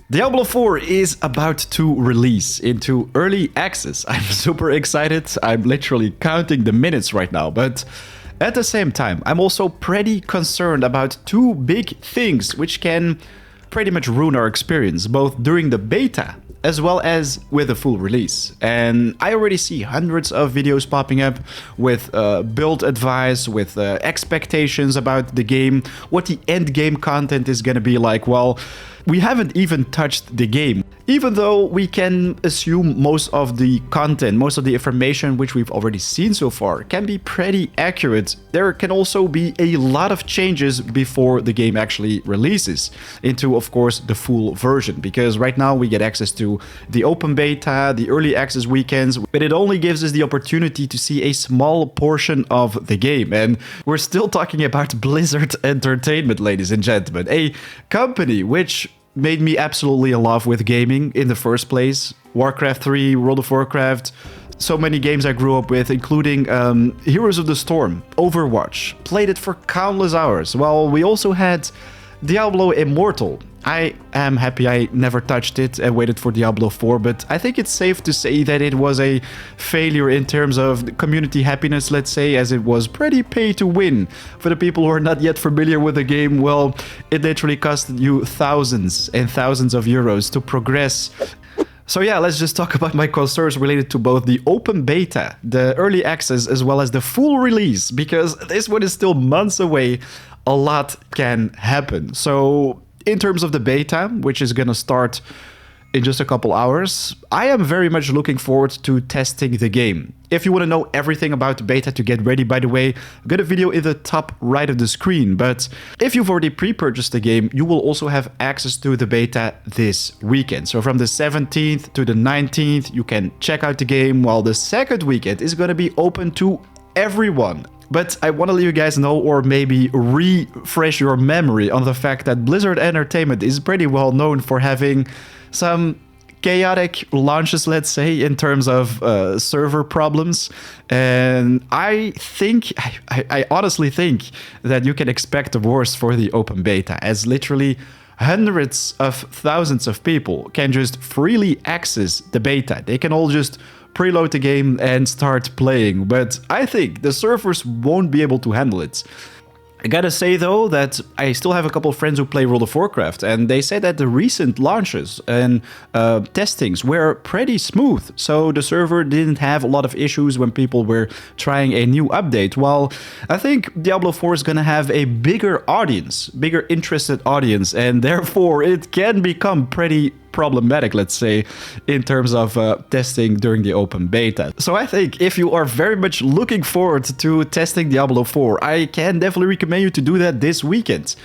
Diablo 4 is about to release into early access. I'm super excited. I'm literally counting the minutes right now, but at the same time, I'm also pretty concerned about two big things which can pretty much ruin our experience, both during the beta as well as with the full release. And I already see hundreds of videos popping up with build advice, with expectations about the game, what the end game content is gonna be like. Well, we haven't even touched the game. Even though we can assume most of the content, most of the information which we've already seen so far can be pretty accurate, there can also be a lot of changes before the game actually releases into, of course, the full version. Because right now we get access to the open beta, the early access weekends, but it only gives us the opportunity to see a small portion of the game. And we're still talking about Blizzard Entertainment, ladies and gentlemen, a company which made me absolutely in love with gaming in the first place. Warcraft 3, World of Warcraft, so many games I grew up with, including Heroes of the Storm, Overwatch. Played it for countless hours. Well, we also had Diablo Immortal. I am happy I never touched it and waited for Diablo 4, but I think it's safe to say that it was a failure in terms of community happiness, let's say, as it was pretty pay to win. For the people who are not yet familiar with the game, well, it literally cost you thousands and thousands of euros to progress. So yeah, let's just talk about my concerns related to both the open beta, the early access, as well as the full release, because this one is still months away. A lot can happen. So in terms of the beta, which is going to start in just a couple hours, I am very much looking forward to testing the game. If you want to know everything about the beta to get ready, by the way, I've got a video in the top right of the screen. But if you've already pre-purchased the game, you will also have access to the beta this weekend. So from the 17th to the 19th, you can check out the game, while the second weekend is going to be open to everyone. But I want to let you guys know, or maybe refresh your memory on the fact that Blizzard Entertainment is pretty well known for having some chaotic launches, let's say, in terms of server problems. And I honestly think that you can expect the worst for the open beta, as literally hundreds of thousands of people can just freely access the beta. They can all just preload the game and start playing, but I think the servers won't be able to handle it. I gotta say though that I still have a couple of friends who play World of Warcraft, and they say that the recent launches and testings were pretty smooth, so the server didn't have a lot of issues when people were trying a new update. While I think Diablo 4 is gonna have a bigger audience, bigger interested audience, and therefore it can become pretty problematic, let's say, in terms of testing during the open beta. So I think if you are very much looking forward to testing Diablo 4, I can definitely recommend you to do that this weekend.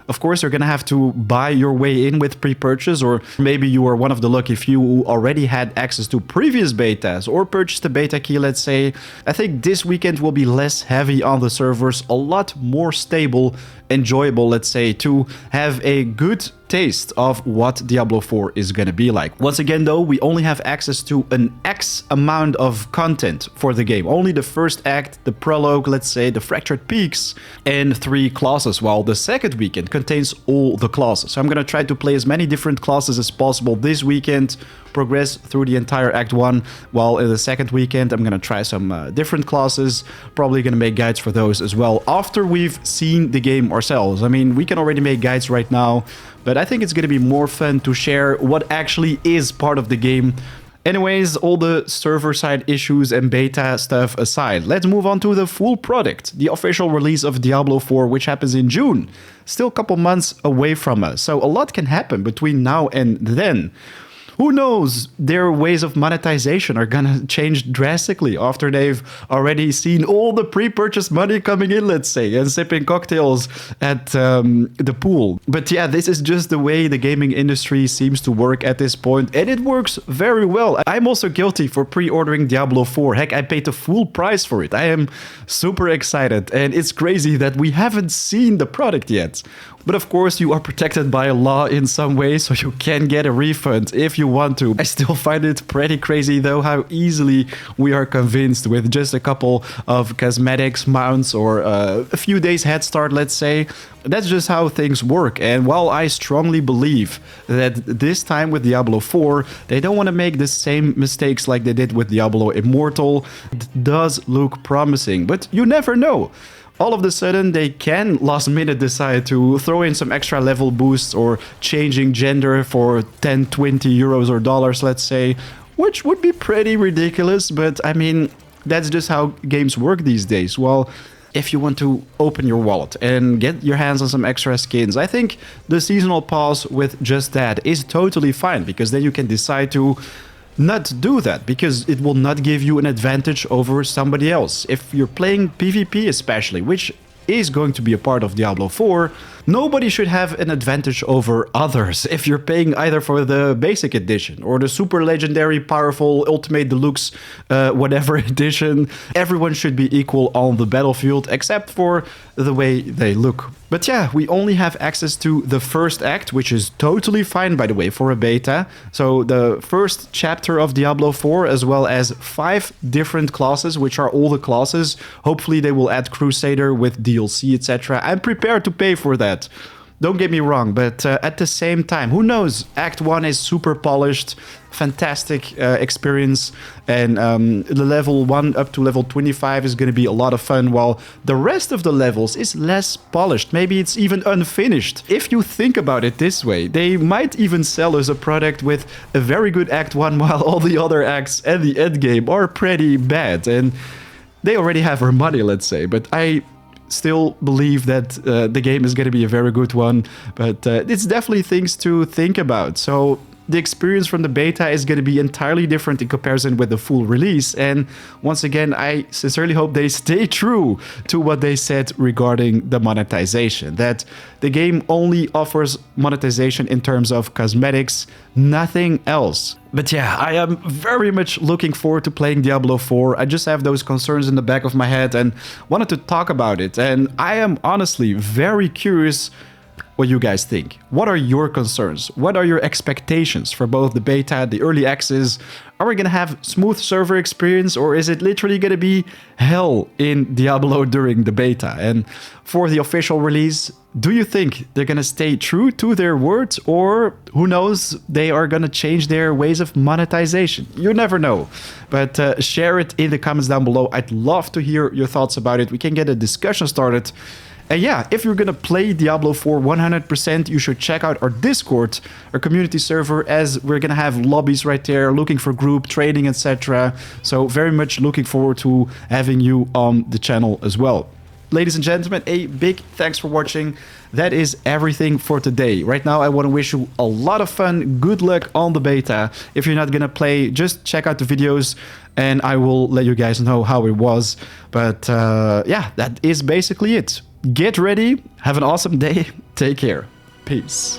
Of course, you're gonna have to buy your way in with pre-purchase, or maybe you are one of the lucky few who already had access to previous betas or purchased a beta key, let's say. I think this weekend will be less heavy on the servers, a lot more stable, enjoyable, let's say, to have a good taste of what Diablo 4 is gonna be like. Once again though, we only have access to an X amount of content for the game. Only the first act, the prologue, let's say, the Fractured Peaks, and 3 classes, while the second weekend contains all the classes. So I'm gonna try to play as many different classes as possible this weekend, progress through the entire Act 1, while in the second weekend I'm gonna try some different classes, probably gonna make guides for those as well after we've seen the game ourselves. I mean, we can already make guides right now, but I think it's gonna be more fun to share what actually is part of the game. Anyways, all the server side issues and beta stuff aside, let's move on to the full product, the official release of Diablo 4, which happens in June. Still a couple months away from us, so a lot can happen between now and then. Who knows, their ways of monetization are gonna change drastically after they've already seen all the pre-purchase money coming in, let's say, and sipping cocktails at the pool. But yeah, this is just the way the gaming industry seems to work at this point, and it works very well. I'm also guilty for pre-ordering Diablo 4. Heck, I paid the full price for it. I am super excited, and it's crazy that we haven't seen the product yet. But of course, you are protected by law in some way, so you can get a refund if you want to. I still find it pretty crazy though how easily we are convinced with just a couple of cosmetics, mounts, or a few days head start, let's say. That's just how things work. And while I strongly believe that this time with Diablo 4, they don't want to make the same mistakes like they did with Diablo Immortal, it does look promising, but you never know. All of a sudden, they can last minute decide to throw in some extra level boosts or changing gender for 10, 20 euros or dollars, let's say, which would be pretty ridiculous. But I mean, that's just how games work these days. Well, if you want to open your wallet and get your hands on some extra skins, I think the seasonal pass with just that is totally fine, because then you can decide to not do that, because it will not give you an advantage over somebody else. If you're playing PvP especially, which is going to be a part of Diablo 4, nobody should have an advantage over others. If you're paying either for the basic edition or the super legendary, powerful, ultimate deluxe, whatever edition, everyone should be equal on the battlefield, except for the way they look. But yeah, we only have access to the first act, which is totally fine, by the way, for a beta. So the first chapter of Diablo 4, as well as 5 different classes, which are all the classes. Hopefully they will add Crusader with DLC, etc. I'm prepared to pay for that. Don't get me wrong, but at the same time, who knows? Act 1 is super polished, fantastic experience, and the level 1 up to level 25 is going to be a lot of fun, while the rest of the levels is less polished. Maybe it's even unfinished. If you think about it this way, they might even sell us a product with a very good Act 1, while all the other acts and the end game are pretty bad, and they already have our money, let's say. But I still believe that the game is going to be a very good one, but it's definitely things to think about. So the experience from the beta is going to be entirely different in comparison with the full release. And once again, I sincerely hope they stay true to what they said regarding the monetization, that the game only offers monetization in terms of cosmetics, nothing else. But yeah, I am very much looking forward to playing Diablo 4. I just have those concerns in the back of my head and wanted to talk about it. And I am honestly very curious what you guys think. What are your concerns? What are your expectations for both the beta, the early access? Are we gonna have smooth server experience, or is it literally gonna be hell in Diablo during the beta? And for the official release, do you think they're gonna stay true to their words, or who knows, they are gonna change their ways of monetization? You never know. But share it in the comments down below. I'd love to hear your thoughts about it. We can get a discussion started. And yeah, if you're gonna play Diablo 4 100%, you should check out our Discord, our community server, as we're gonna have lobbies right there, looking for group, trading, etc. So very much looking forward to having you on the channel as well. Ladies and gentlemen, a big thanks for watching. That is everything for today. Right now, I want to wish you a lot of fun. Good luck on the beta. If you're not gonna play, just check out the videos and I will let you guys know how it was. But yeah, that is basically it. Get ready, have an awesome day, take care, peace.